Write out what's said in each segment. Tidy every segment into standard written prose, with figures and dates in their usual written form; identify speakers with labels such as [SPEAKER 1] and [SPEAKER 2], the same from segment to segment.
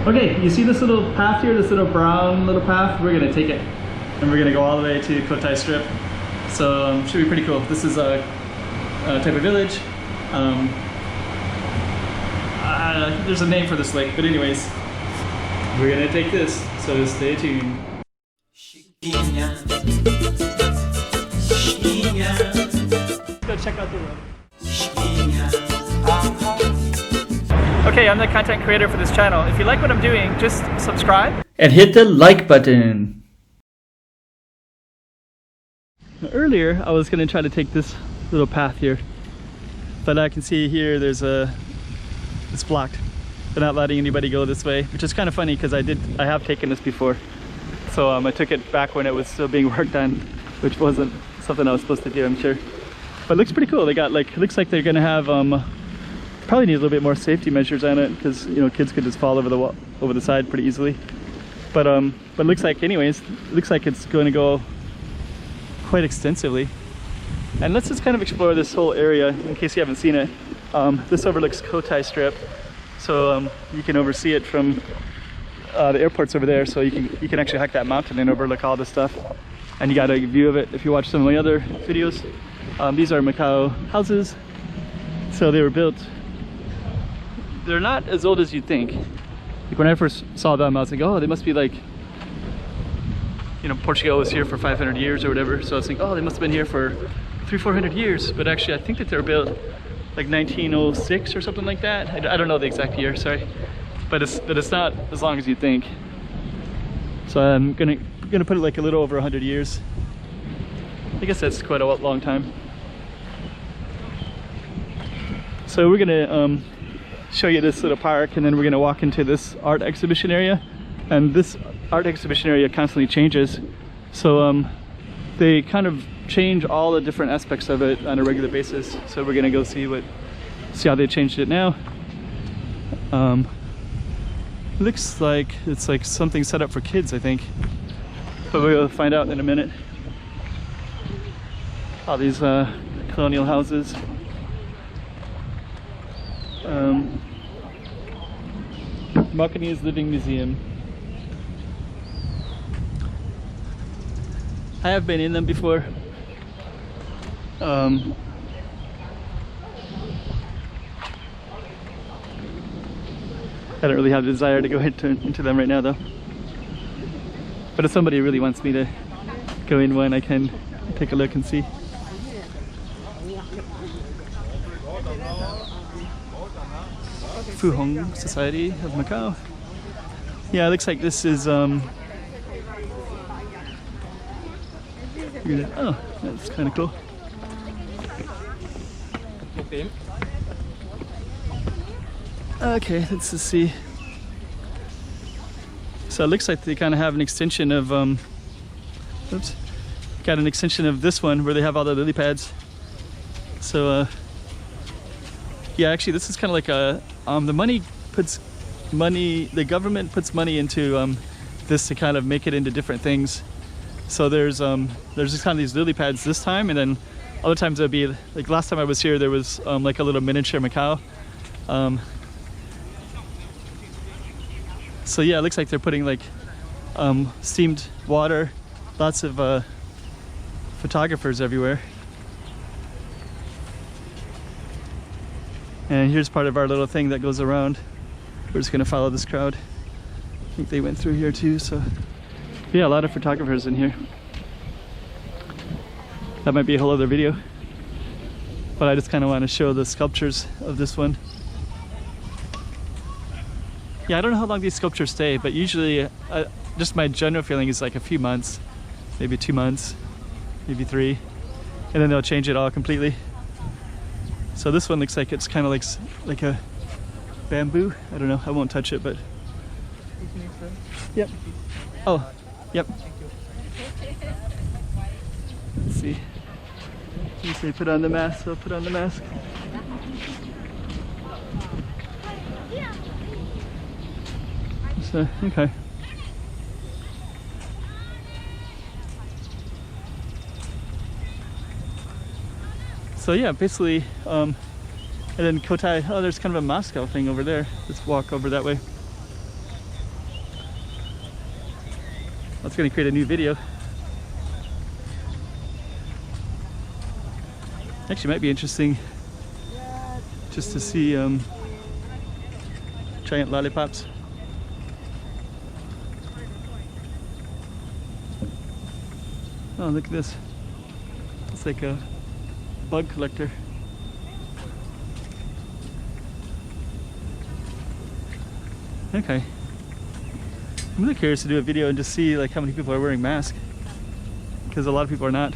[SPEAKER 1] Okay, you see this little path here, this little brown little path? We're gonna take it and we're gonna go all the way to Cotai Strip. So should be pretty cool. This is a Taipa village. There's a name for this lake, but anyways, we're gonna take this, so stay tuned. Go check out the road. Okay, I'm the content creator for this channel. If you like what I'm doing, just subscribe and hit the like button. Earlier, I was gonna try to take this little path here, but I can see here there's it's blocked. They're not letting anybody go this way, which is kind of funny because I have taken this before. So I took it back when it was still being worked on, which wasn't something I was supposed to do, I'm sure. But it looks pretty cool. They got like, it looks like they're gonna have probably need a little bit more safety measures on it because, you know, kids could just fall over the side pretty easily. But it looks like, anyways, it looks like it's going to go quite extensively. And let's just kind of explore this whole area in case you haven't seen it. This overlooks Cotai Strip, so you can oversee it from the airport's over there, so you can actually hike that mountain and overlook all this stuff. And you got a view of it if you watch some of my other videos. These are Macau houses, so they were built. They're not as old as you'd think. Like when I first saw them, I was like, oh, they must be like, you know, Portugal was here for 500 years or whatever. So I was thinking, oh, they must have been here for 300-400 years. But actually, I think that they were built like 1906 or something like that. I don't know the exact year, sorry. But it's not as long as you think. So I'm gonna put it like a little over 100 years. I guess that's quite a long time. So we're gonna show you this little park, and then we're gonna walk into this art exhibition area. And this art exhibition area constantly changes. So they kind of change all the different aspects of it on a regular basis. So we're gonna go see how they changed it now. Looks like it's like something set up for kids, I think. But we'll find out in a minute. All these colonial houses. Macanese Living Museum. I have been in them before. I don't really have the desire to go into them right now though. But if somebody really wants me to go in one, I can take a look and see. Fu Hong Society of Macau. Yeah, it looks like this is oh, that's kind of cool. Okay, let's just see. So it looks like they kind of have an extension of oops, got an extension of this one where they have all the lily pads. So yeah, actually this is kind of like a the government puts money into this to kind of make it into different things. So there's just kind of these lily pads this time, and then other times it'll be like last time I was here there was like a little miniature Macau. So yeah, it looks like they're putting like steamed water, lots of photographers everywhere. And here's part of our little thing that goes around. We're just gonna follow this crowd. I think they went through here too, so yeah, a lot of photographers in here. That might be a whole other video, but I just kind of want to show the sculptures of this one. Yeah, I don't know how long these sculptures stay, but usually just my general feeling is like a few months, maybe 2 months, maybe 3, and then they'll change it all completely. So this one looks like it's kind of like a bamboo. I don't know, I won't touch it, but yep. Oh, yep. Let's see. You say put on the mask, so I'll put on the mask. So, okay. So yeah, basically, and then Cotai, oh, there's kind of a Moscow thing over there. Let's walk over that way. That's gonna create a new video. Actually, might be interesting just to see giant lollipops. Oh, look at this. It's like a bug collector. Okay. I'm really curious to do a video and just see like how many people are wearing masks, because a lot of people are not.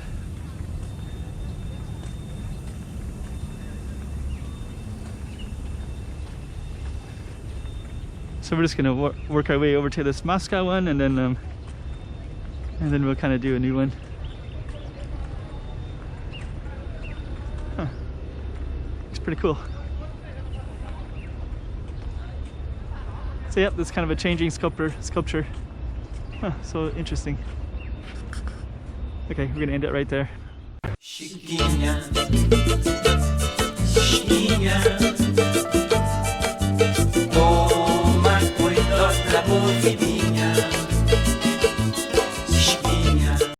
[SPEAKER 1] So we're just gonna work our way over to this Macau one, and then we'll kind of do a new one. Huh. It's pretty cool. So yep, this kind of a changing sculpture. Huh, so interesting. Okay, we're gonna end it right there. Chiquinha, chiquinha.